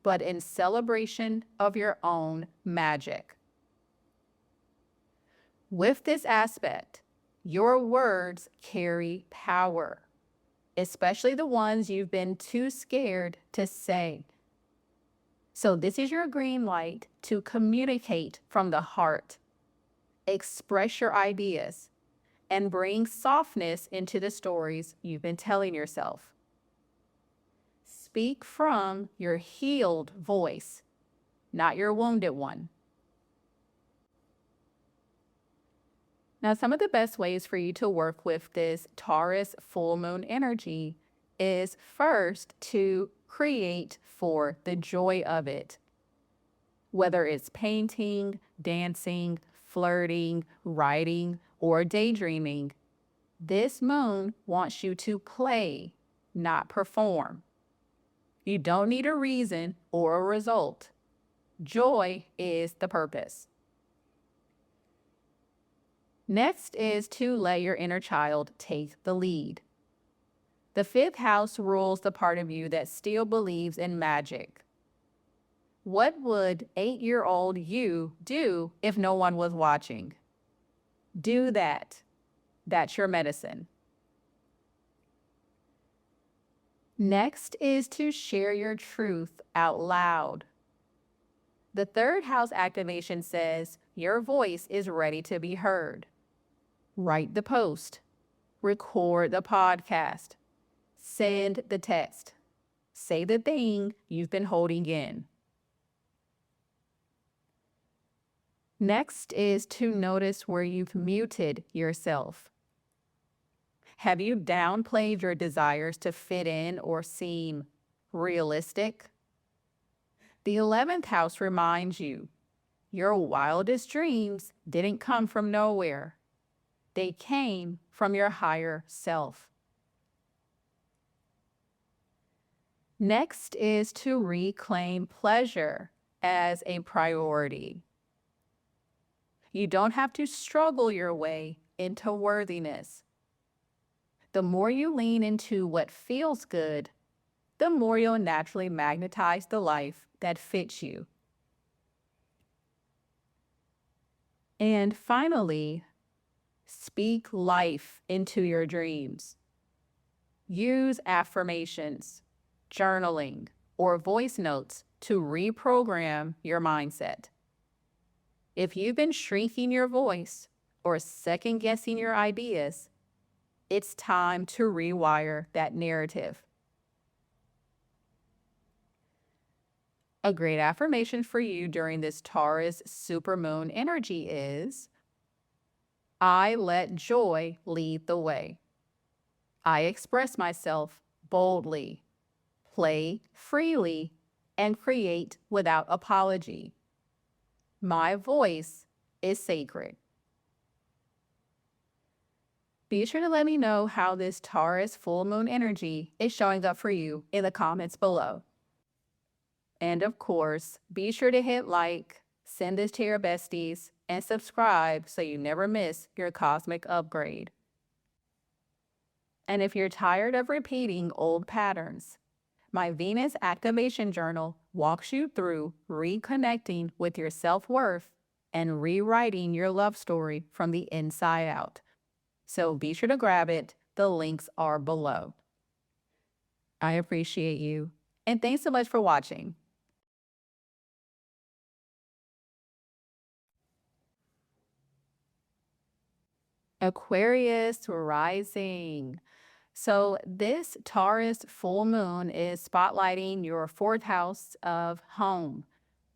but in celebration of your own magic. With this aspect, your words carry power, especially the ones you've been too scared to say. So this is your green light to communicate from the heart, express your ideas, and bring softness into the stories you've been telling yourself. Speak from your healed voice, not your wounded one. Now, some of the best ways for you to work with this Taurus full moon energy is first to create for the joy of it. Whether it's painting, dancing, flirting, writing, or daydreaming, this moon wants you to play, not perform. You don't need a reason or a result. Joy is the purpose. Next is to let your inner child take the lead. The fifth house rules the part of you that still believes in magic. What would 8-year-old you do if no one was watching? Do that. That's your medicine. Next is to share your truth out loud. The third house activation says your voice is ready to be heard. Write the post, record the podcast, send the text, say the thing you've been holding in. Next is to notice where you've muted yourself. Have you downplayed your desires to fit in or seem realistic? The 11th house reminds you your wildest dreams didn't come from nowhere. They came from your higher self. Next is to reclaim pleasure as a priority. You don't have to struggle your way into worthiness. The more you lean into what feels good, the more you'll naturally magnetize the life that fits you. And finally, speak life into your dreams. Use affirmations, journaling, or voice notes to reprogram your mindset. If you've been shrinking your voice or second-guessing your ideas, it's time to rewire that narrative. A great affirmation for you during this Taurus supermoon energy is, I let joy lead the way. I express myself boldly, play freely, and create without apology. My voice is sacred. Be sure to let me know how this Taurus full moon energy is showing up for you in the comments below. And of course, be sure to hit like, send this to your besties, and subscribe so you never miss your cosmic upgrade. And if you're tired of repeating old patterns, my Venus Activation Journal walks you through reconnecting with your self-worth and rewriting your love story from the inside out. So be sure to grab it. The links are below. I appreciate you, and thanks so much for watching. Aquarius rising. So this Taurus full moon is spotlighting your 4th house of home,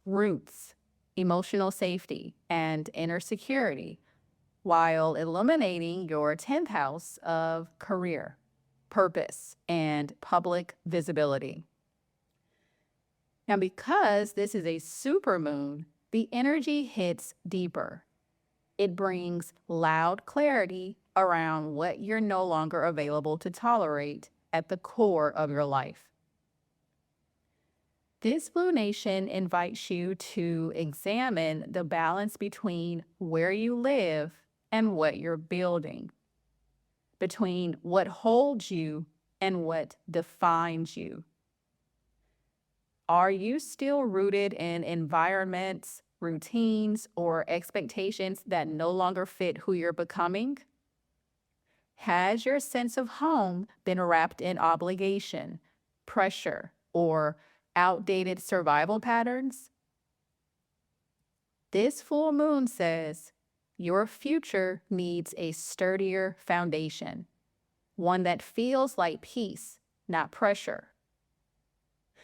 roots, emotional safety, and inner security, while illuminating your 10th house of career, purpose, and public visibility. Now, because this is a supermoon, the energy hits deeper. It brings loud clarity around what you're no longer available to tolerate at the core of your life. This lunation invites you to examine the balance between where you live and what you're building. between what holds you and what defines you. Are you still rooted in environments, routines, or expectations that no longer fit who you're becoming? Has your sense of home been wrapped in obligation, pressure, or outdated survival patterns? This full moon says your future needs a sturdier foundation, one that feels like peace, not pressure.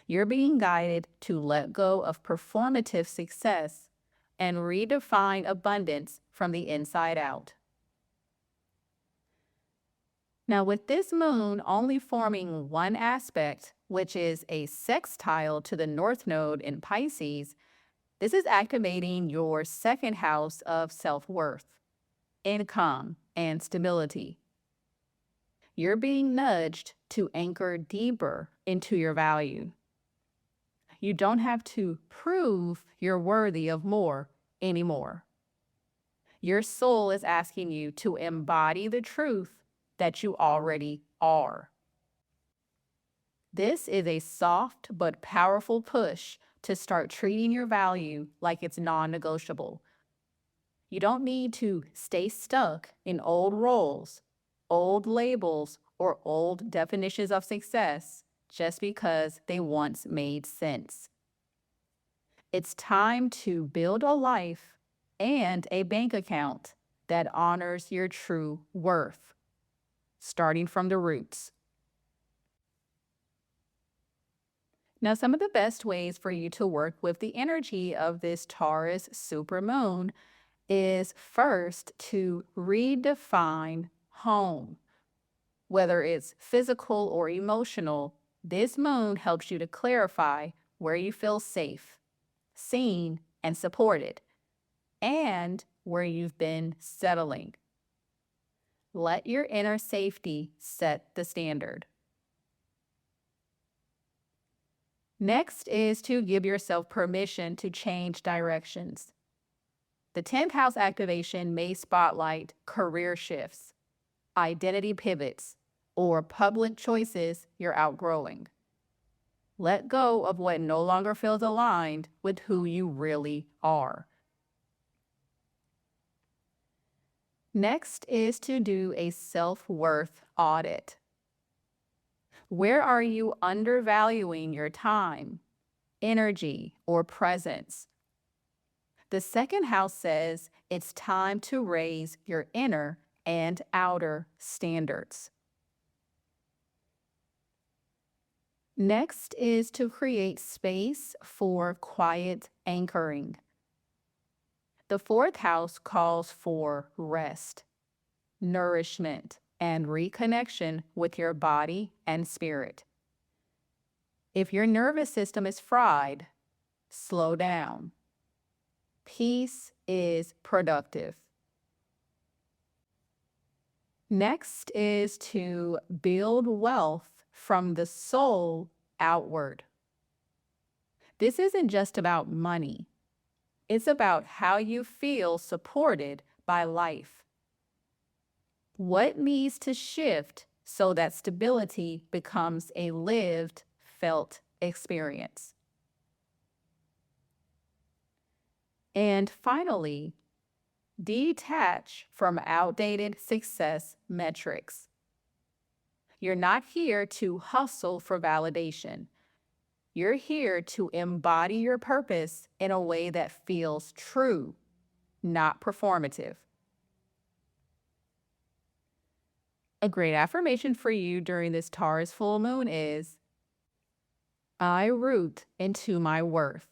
You're being guided to let go of performative success and redefine abundance from the inside out. Now, with this moon only forming one aspect, which is a sextile to the North Node in Pisces, this is activating your second house of self-worth, income, and stability. You're being nudged to anchor deeper into your value. You don't have to prove you're worthy of more anymore. Your soul is asking you to embody the truth that you already are. This is a soft but powerful push to start treating your value like it's non-negotiable. You don't need to stay stuck in old roles, old labels, or old definitions of success just because they once made sense. It's time to build a life and a bank account that honors your true worth, starting from the roots. Now, some of the best ways for you to work with the energy of this Taurus supermoon is first to redefine home. Whether it's physical or emotional, this moon helps you to clarify where you feel safe, seen, and supported, and where you've been settling. Let your inner safety set the standard. Next is to give yourself permission to change directions. The 10th house activation may spotlight career shifts, identity pivots, or public choices you're outgrowing. Let go of what no longer feels aligned with who you really are. Next is to do a self-worth audit. Where are you undervaluing your time, energy, or presence? The second house says it's time to raise your inner and outer standards. Next is to create space for quiet anchoring. The fourth house calls for rest, nourishment, and reconnection with your body and spirit. If your nervous system is fried, slow down. Peace is productive. Next is to build wealth from the soul outward. This isn't just about money. It's about how you feel supported by life. What needs to shift so that stability becomes a lived, felt experience? And finally, detach from outdated success metrics. You're not here to hustle for validation. You're here to embody your purpose in a way that feels true, not performative. A great affirmation for you during this Taurus full moon is, I root into my worth.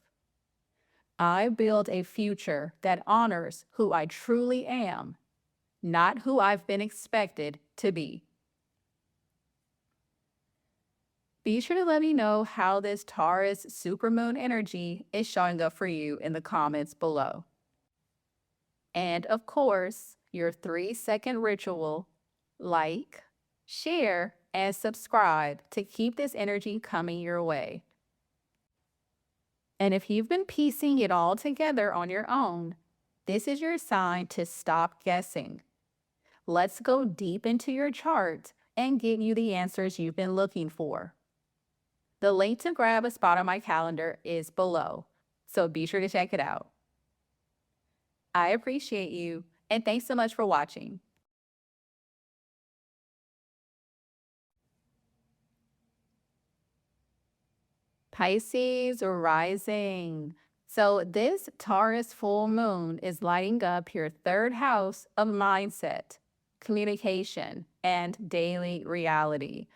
I build a future that honors who I truly am, not who I've been expected to be. Be sure to let me know how this Taurus supermoon energy is showing up for you in the comments below. And of course, your 3-second ritual, like, share, and subscribe to keep this energy coming your way. And if you've been piecing it all together on your own, this is your sign to stop guessing. Let's go deep into your chart and get you the answers you've been looking for. The link to grab a spot on my calendar is below, so be sure to check it out. I appreciate you, and thanks so much for watching. Pisces rising. So this Taurus full moon is lighting up your third house of mindset, communication, and daily reality,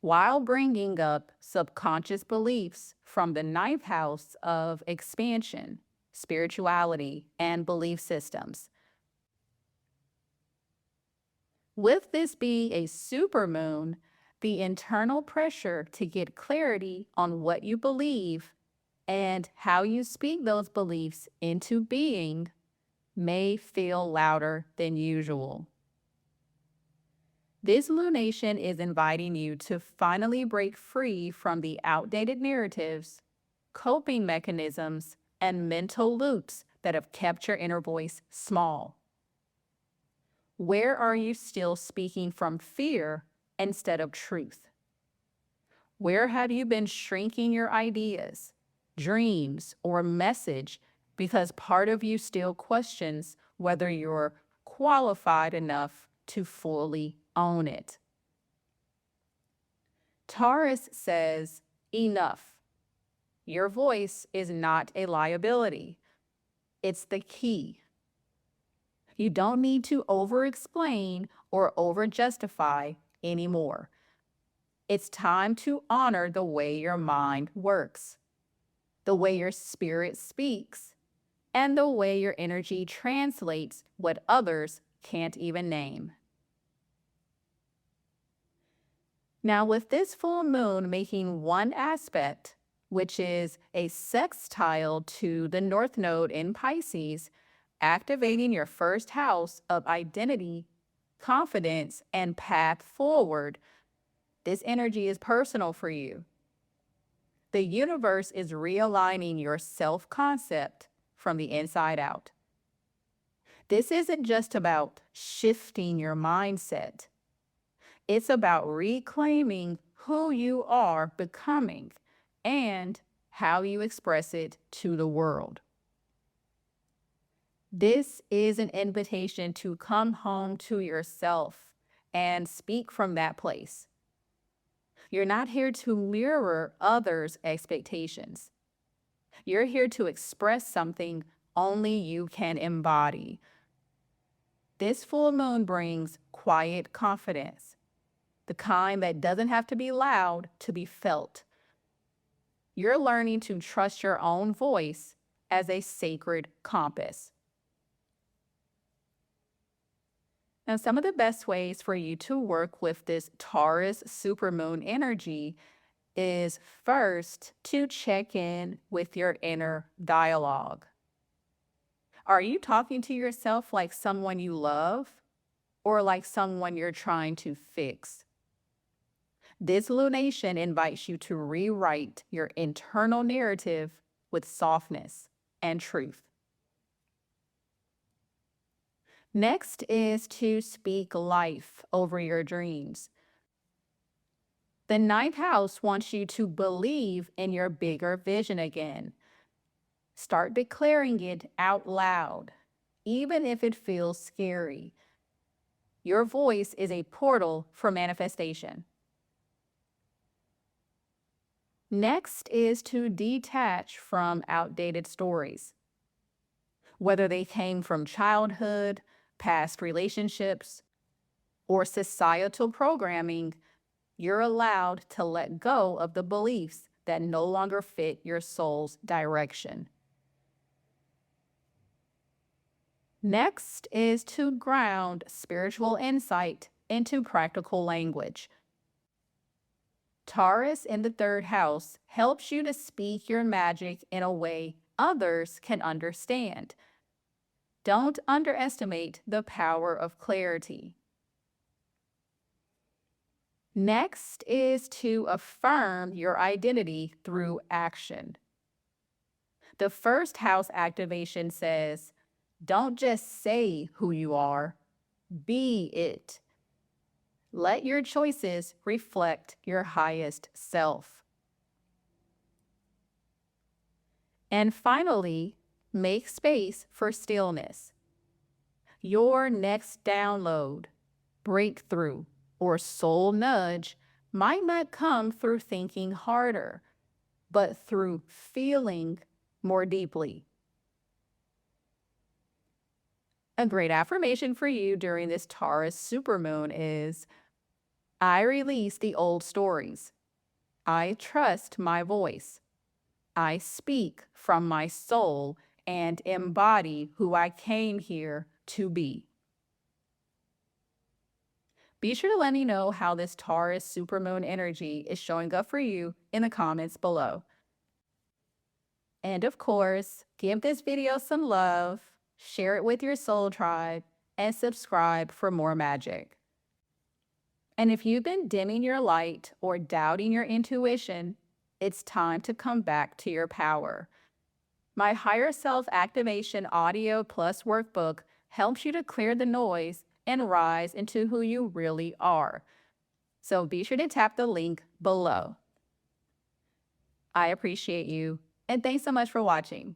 while bringing up subconscious beliefs from the ninth house of expansion, spirituality, and belief systems. With this being a supermoon, the internal pressure to get clarity on what you believe and how you speak those beliefs into being may feel louder than usual. This lunation is inviting you to finally break free from the outdated narratives, coping mechanisms, and mental loops that have kept your inner voice small. Where are you still speaking from fear instead of truth? Where have you been shrinking your ideas, dreams, or message because part of you still questions whether you're qualified enough to fully own it? Taurus says, enough. Your voice is not a liability. It's the key. You don't need to over-explain or over-justify anymore. It's time to honor the way your mind works, the way your spirit speaks, and the way your energy translates what others can't even name. Now, with this full moon making one aspect, which is a sextile to the North Node in Pisces, activating your first house of identity, confidence, and path forward, this energy is personal for you. The universe is realigning your self-concept from the inside out. This isn't just about shifting your mindset. It's about reclaiming who you are becoming and how you express it to the world. This is an invitation to come home to yourself and speak from that place. You're not here to mirror others' expectations. You're here to express something only you can embody. This full moon brings quiet confidence, the kind that doesn't have to be loud to be felt. You're learning to trust your own voice as a sacred compass. Now, some of the best ways for you to work with this Taurus supermoon energy is first to check in with your inner dialogue. Are you talking to yourself like someone you love or like someone you're trying to fix? This lunation invites you to rewrite your internal narrative with softness and truth. Next is to speak life over your dreams. The ninth house wants you to believe in your bigger vision again. Start declaring it out loud, even if it feels scary. Your voice is a portal for manifestation. Next is to detach from outdated stories. Whether they came from childhood, past relationships, or societal programming, you're allowed to let go of the beliefs that no longer fit your soul's direction. Next is to ground spiritual insight into practical language. Taurus in the third house helps you to speak your magic in a way others can understand. Don't underestimate the power of clarity. Next is to affirm your identity through action. The first house activation says, don't just say who you are, Be it. Let your choices reflect your highest self. And finally, make space for stillness. Your next download, breakthrough, or soul nudge might not come through thinking harder, but through feeling more deeply. A great affirmation for you during this Taurus supermoon is, I release the old stories. I trust my voice. I speak from my soul and embody who I came here to be. Be sure to let me know how this Taurus supermoon energy is showing up for you in the comments below. And of course, give this video some love, share it with your soul tribe, and subscribe for more magic. And if you've been dimming your light or doubting your intuition, it's time to come back to your power. My Higher Self Activation Audio Plus workbook helps you to clear the noise and rise into who you really are. So be sure to tap the link below. I appreciate you, and thanks so much for watching.